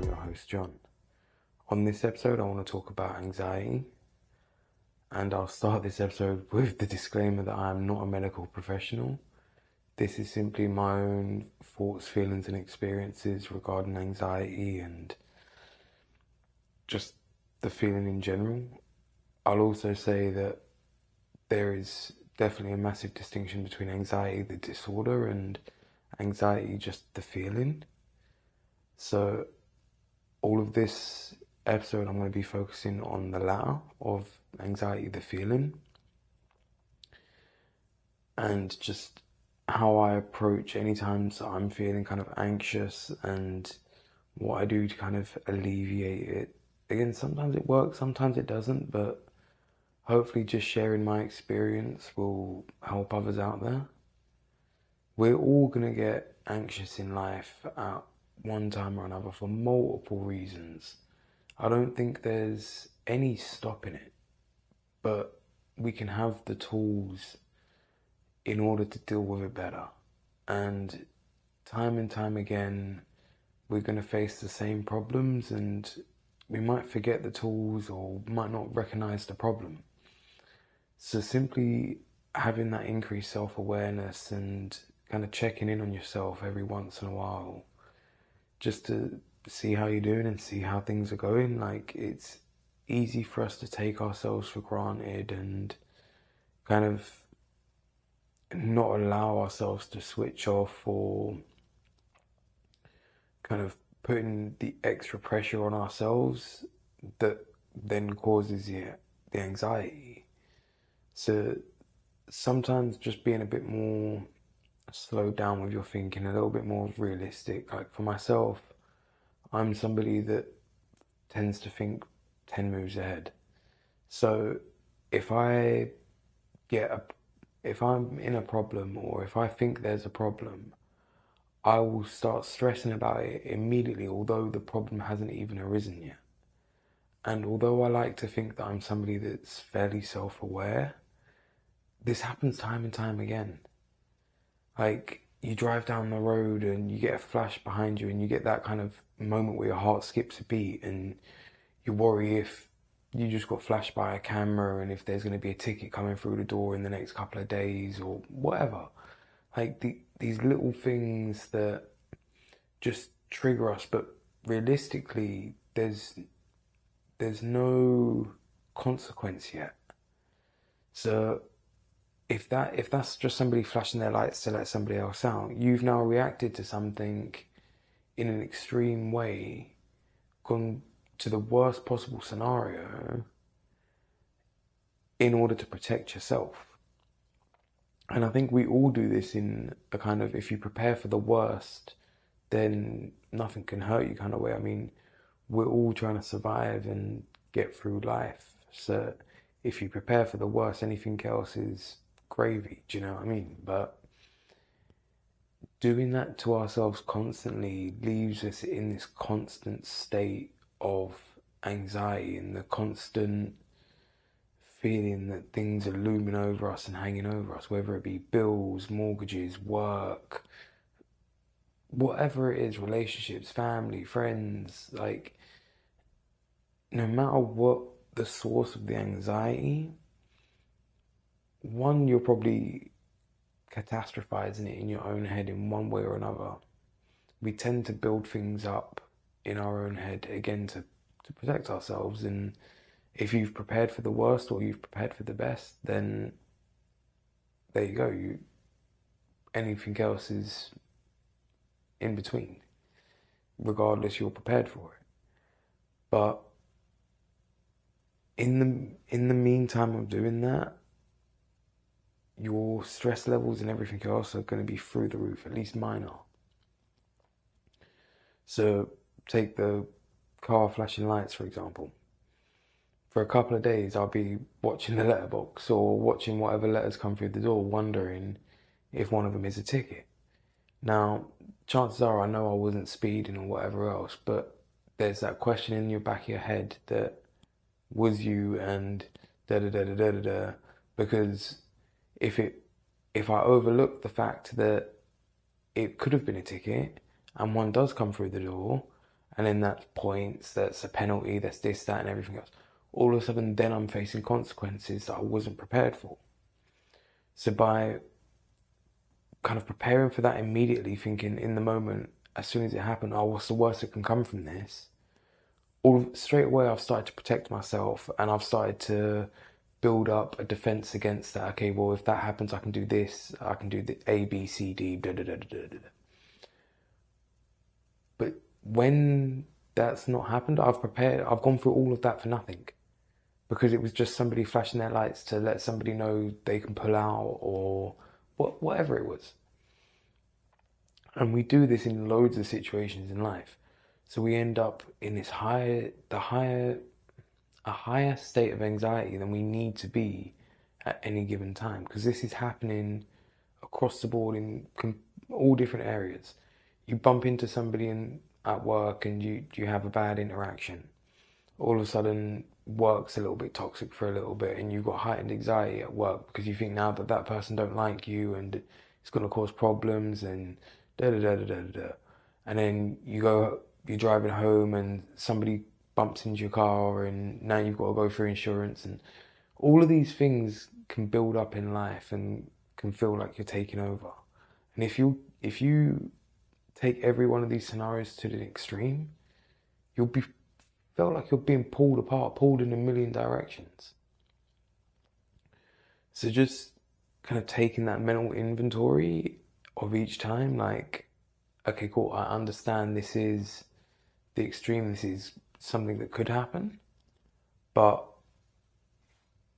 your host, John. On this episode, I want to talk about anxiety, and I'll start this episode with the disclaimer that I am not a medical professional. This is simply my own thoughts, feelings, and experiences regarding anxiety and just the feeling in general. I'll also say that there is definitely a massive distinction between anxiety, the disorder, and anxiety, just the feeling. So all of this episode, I'm going to be focusing on the latter of anxiety, the feeling, and just how I approach any times I'm feeling kind of anxious and what I do to kind of alleviate it. Again, sometimes it works, sometimes it doesn't, but hopefully just sharing my experience will help others out there. We're all going to get anxious in life at one time or another for multiple reasons. I don't think there's any stopping it, but we can have the tools in order to deal with it better. And time again, we're going to face the same problems, and we might forget the tools or might not recognize the problem. So simply having that increased self-awareness and kind of checking in on yourself every once in a while, just to see how you're doing and see how things are going. Like, it's easy for us to take ourselves for granted and kind of not allow ourselves to switch off, or kind of putting the extra pressure on ourselves that then causes the anxiety. So sometimes just being a bit more slowed down with your thinking, a little bit more realistic. Like for myself, I'm somebody that tends to think 10 moves ahead. So if I'm in a problem, or if I think there's a problem, I will start stressing about it immediately, although the problem hasn't even arisen yet. And although I like to think that I'm somebody that's fairly self-aware, this happens time and time again. Like, you drive down the road and you get a flash behind you and you get that kind of moment where your heart skips a beat, and you worry if you just got flashed by a camera and if there's going to be a ticket coming through the door in the next couple of days or whatever. Like these little things that just trigger us, but realistically there's no consequence yet. So if that's just somebody flashing their lights to let somebody else out, you've now reacted to something in an extreme way, gone to the worst possible scenario in order to protect yourself. And I think we all do this in a kind of, if you prepare for the worst, then nothing can hurt you kind of way. I mean, we're all trying to survive and get through life. So if you prepare for the worst, anything else is gravy, do you know what I mean? But doing that to ourselves constantly leaves us in this constant state of anxiety and the constant feeling that things are looming over us and hanging over us, whether it be bills, mortgages, work, whatever it is, relationships, family, friends. Like, no matter what the source of the anxiety, one, you're probably catastrophizing it in your own head in one way or another. We tend to build things up in our own head, again, to protect ourselves. And if you've prepared for the worst or you've prepared for the best, then there you go. Anything else is in between. Regardless, you're prepared for it. But in the meantime of doing that, your stress levels and everything else are going to be through the roof. At least mine are. So take the car flashing lights, for example. For a couple of days, I'll be watching the letterbox or watching whatever letters come through the door, wondering if one of them is a ticket. Now, chances are I know I wasn't speeding or whatever else, but there's that question in your back of your head that was you and da-da-da-da-da-da-da, because if I overlook the fact that it could have been a ticket and one does come through the door and then that's points, that's a penalty, that's this, that, and everything else. All of a sudden, then I'm facing consequences that I wasn't prepared for. So by kind of preparing for that immediately, thinking in the moment, as soon as it happened, oh, what's the worst that can come from this? Straight away, I've started to protect myself, and I've started to build up a defense against that. Okay, well, if that happens, I can do this, I can do the A, B, C, D, da da da da da da. But when that's not happened, I've gone through all of that for nothing. Because it was just somebody flashing their lights to let somebody know they can pull out, or whatever it was. And we do this in loads of situations in life. So we end up in this a higher state of anxiety than we need to be at any given time. Because this is happening across the board in all different areas. You bump into somebody at work and you have a bad interaction. All of a sudden, work's a little bit toxic for a little bit, and you've got heightened anxiety at work because you think now that that person don't like you and it's going to cause problems and da da da da da da. And then you're driving home and somebody bumps into your car, and now you've got to go through insurance, and all of these things can build up in life and can feel like you're taking over. And if you take every one of these scenarios to the extreme, you'll feel like you're being pulled apart, pulled in a million directions. So just kind of taking that mental inventory of each time, like, okay, cool, I understand this is the extreme, this is something that could happen, but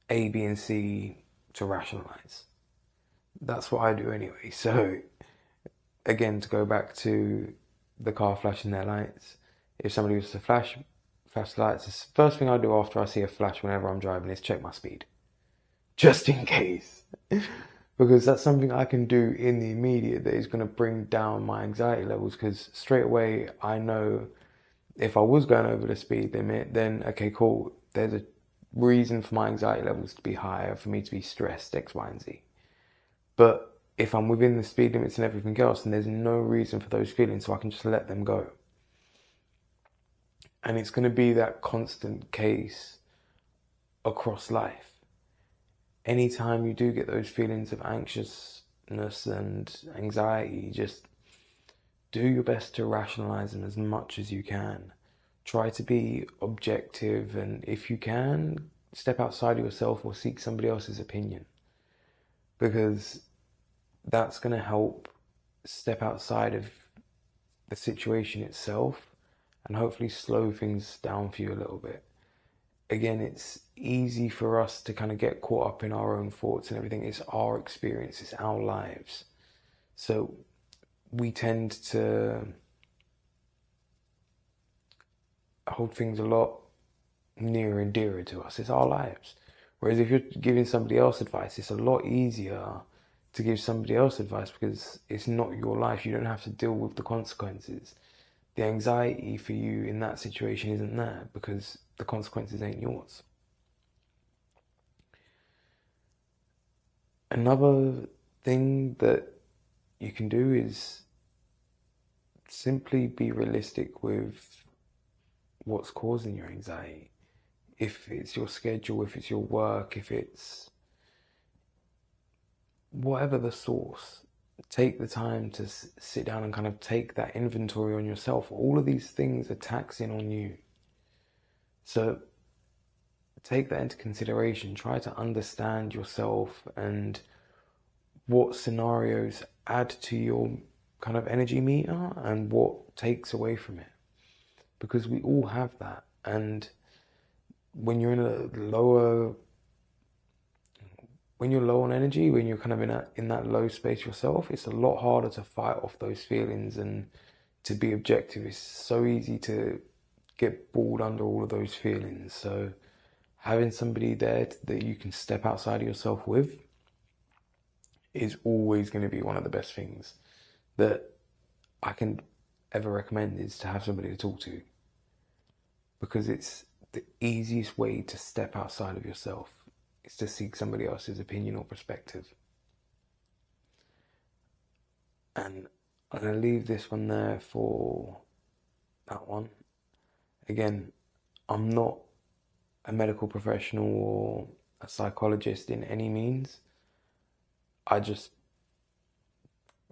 A, B, and C to rationalize. That's what I do anyway. So again, to go back to the car flashing their lights, if somebody was to flash lights, the first thing I do after I see a flash whenever I'm driving is check my speed, just in case. Because that's something I can do in the immediate that is going to bring down my anxiety levels, because straight away I know if I was going over the speed limit, then okay, cool, there's a reason for my anxiety levels to be higher, for me to be stressed, X, Y, and Z. But if I'm within the speed limits and everything else, then there's no reason for those feelings, so I can just let them go. And it's going to be that constant case across life. Anytime you do get those feelings of anxiousness and anxiety, just do your best to rationalize them as much as you can. Try to be objective, and if you can, step outside of yourself or seek somebody else's opinion, because that's going to help step outside of the situation itself and hopefully slow things down for you a little bit. Again, it's easy for us to kind of get caught up in our own thoughts and everything. It's our experience, it's our lives. So we tend to hold things a lot nearer and dearer to us. It's our lives. Whereas if you're giving somebody else advice, it's a lot easier to give somebody else advice because it's not your life. You don't have to deal with the consequences. The anxiety for you in that situation isn't there because the consequences ain't yours. Another thing that you can do is simply be realistic with what's causing your anxiety. If it's your schedule, if it's your work, if it's whatever the source, take the time to sit down and kind of take that inventory on yourself. All of these things are taxing on you. So take that into consideration. Try to understand yourself and what scenarios add to your kind of energy meter and what takes away from it. Because we all have that. And when you're when you're low on energy, when you're kind of in that low space yourself, it's a lot harder to fight off those feelings and to be objective. It's so easy to get bored under all of those feelings. So having somebody there that you can step outside of yourself with is always going to be one of the best things that I can ever recommend, is to have somebody to talk to, because it's the easiest way to step outside of yourself. Is to seek somebody else's opinion or perspective. And I'm going to leave this one there for that one. again, I'm not a medical professional or a psychologist in any means. I'm just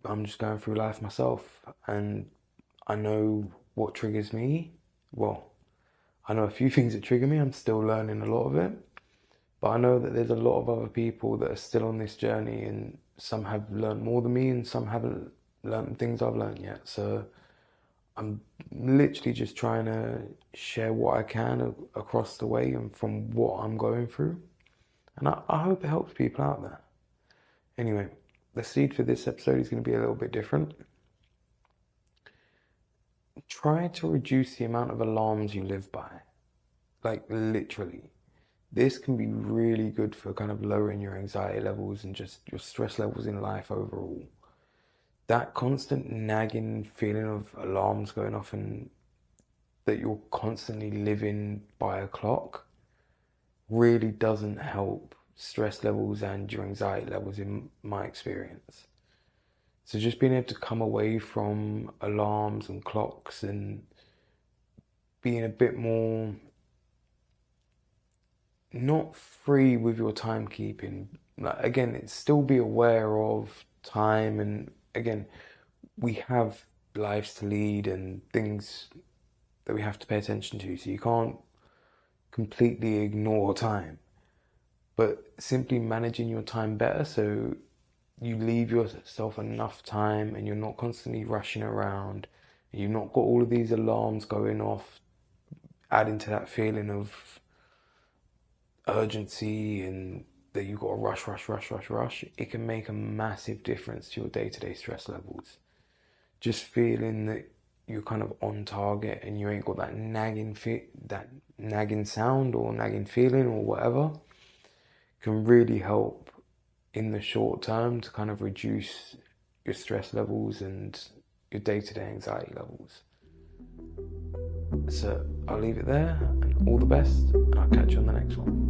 going through life myself, and I know what triggers me. Well, I know a few things that trigger me. I'm still learning a lot of it. But I know that there's a lot of other people that are still on this journey, and some have learned more than me, and some haven't learned the things I've learned yet. So I'm literally just trying to share what I can across the way and from what I'm going through. And I hope it helps people out there. Anyway, the seed for this episode is going to be a little bit different. Try to reduce the amount of alarms you live by. Like, literally. This can be really good for kind of lowering your anxiety levels and just your stress levels in life overall. That constant nagging feeling of alarms going off and that you're constantly living by a clock really doesn't help stress levels and your anxiety levels in my experience. So just being able to come away from alarms and clocks and being a bit more not free with your timekeeping. Like, again, it's still be aware of time, and again, we have lives to lead and things that we have to pay attention to, so you can't completely ignore time, but simply managing your time better so you leave yourself enough time and you're not constantly rushing around, and you've not got all of these alarms going off, adding to that feeling of urgency and that you've got to rush. It can make a massive difference to your day-to-day stress levels. Just feeling that you're kind of on target and you ain't got that nagging sound or nagging feeling or whatever can really help in the short term to kind of reduce your stress levels and your day-to-day anxiety levels. So I'll leave it there, and all the best, and I'll catch you on the next one.